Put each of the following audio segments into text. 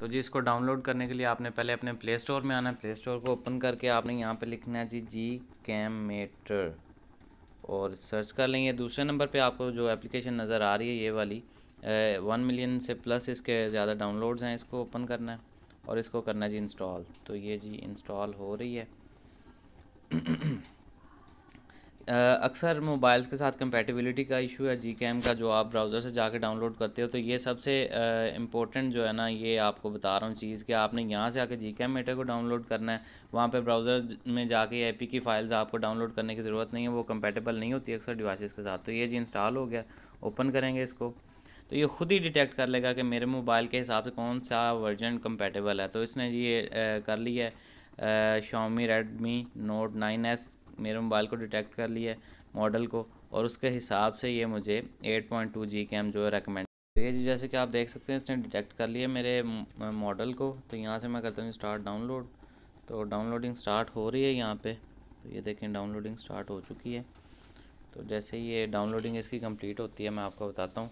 तो जी इसको डाउनलोड करने के लिए आपने पहले अपने प्ले स्टोर में आना है। प्ले स्टोर को ओपन करके आपने यहाँ पे लिखना है जी कैम मेटर और सर्च कर लेंगे। दूसरे नंबर पे आपको जो एप्लीकेशन नज़र आ रही है ये वाली 1 मिलियन से प्लस इसके ज़्यादा डाउनलोड्स हैं। इसको ओपन करना है और इसको करना है जी इंस्टॉल। तो ये जी इंस्टॉल हो रही है। अक्सर मोबाइल्स के साथ कंपैटिबिलिटी का इशू है जी कैम का, जो आप ब्राउज़र से जाके डाउनलोड करते हो। तो ये सबसे इम्पोर्टेंट जो है ना, ये आपको बता रहा हूँ चीज़ कि आपने यहाँ से आके जी कैम मेटर को डाउनलोड करना है। वहाँ पे ब्राउज़र में जाके एपी की फ़ाइल्स आपको डाउनलोड करने की ज़रूरत नहीं है, वो कंपैटिबल नहीं होती अक्सर डिवाइसेस के साथ। तो ये जी इंस्टॉल हो गया। ओपन करेंगे इसको तो ये ख़ुद ही डिटेक्ट कर लेगा कि मेरे मोबाइल के हिसाब से कौन सा वर्जन कंपैटिबल है। तो इसने जी ये कर लिया है। Xiaomi Redmi Note 9S मेरे मोबाइल को डिटेक्ट कर लिया है, मॉडल को, और उसके हिसाब से ये मुझे 8.2 जी कैम जो है रेकमेंड। तो ये जी जैसे कि आप देख सकते हैं इसने डिटेक्ट कर लिया मेरे मॉडल को। तो यहाँ से मैं करता हूँ स्टार्ट डाउनलोड। तो डाउनलोडिंग स्टार्ट हो रही है यहाँ पे। तो ये देखें डाउनलोडिंग स्टार्ट हो चुकी है। तो जैसे ये डाउनलोडिंग इसकी कंप्लीट होती है मैं आपको बताता हूँ।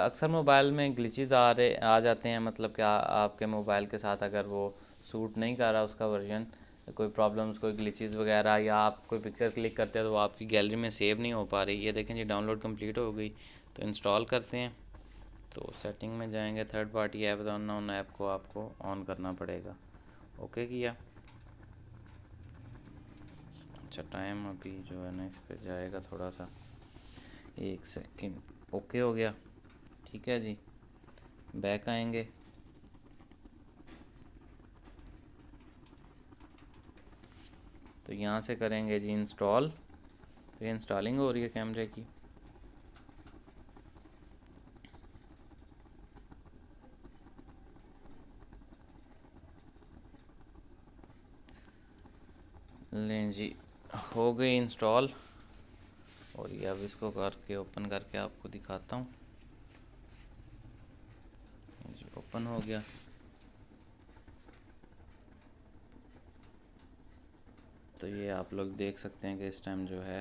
अक्सर मोबाइल में ग्लिचेस आ जाते हैं, मतलब कि आपके मोबाइल के साथ अगर वो सूट नहीं कर रहा उसका वर्जन, कोई प्रॉब्लम्स, कोई ग्लिचेस वगैरह, या आप कोई पिक्चर क्लिक करते हैं तो वो आपकी गैलरी में सेव नहीं हो पा रही। ये देखें जी डाउनलोड कंप्लीट हो गई। तो इंस्टॉल करते हैं। तो सेटिंग में जाएंगे, third party app unknown app को आपको ऑन करना पड़ेगा। ओके किया। अच्छा टाइम अभी जो है ना इस पर जाएगा थोड़ा सा, 1 सेकेंड। ओके हो गया, ठीक है जी। बैक आएंगे। तो यहाँ से करेंगे जी इंस्टॉल। तो ये इंस्टॉलिंग हो रही है कैमरे की। लें जी, हो गई इंस्टॉल। और ये अब इसको करके ओपन करके आपको दिखाता हूँ। जी ओपन हो गया। तो ये आप लोग देख सकते हैं कि इस टाइम जो है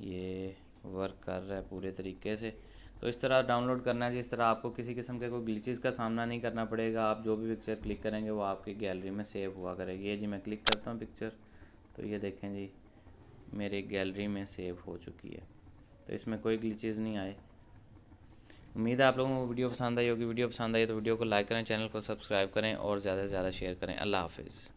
ये वर्क कर रहा है पूरे तरीके से। तो इस तरह डाउनलोड करना है, जिस तरह आपको किसी किस्म के कोई ग्लिचेस का सामना नहीं करना पड़ेगा। आप जो भी पिक्चर क्लिक करेंगे वो आपकी गैलरी में सेव हुआ करेगी। ये जी मैं क्लिक करता हूँ पिक्चर, तो ये देखें जी मेरी गैलरी में सेव हो चुकी है। तो इसमें कोई ग्लिचेस नहीं आए। उम्मीद है आप लोगों को वीडियो पसंद आई होगी। वीडियो पसंद आई तो वीडियो को लाइक करें, चैनल को सब्सक्राइब करें और ज़्यादा से ज़्यादा शेयर करें। अल्लाह हाफिज़।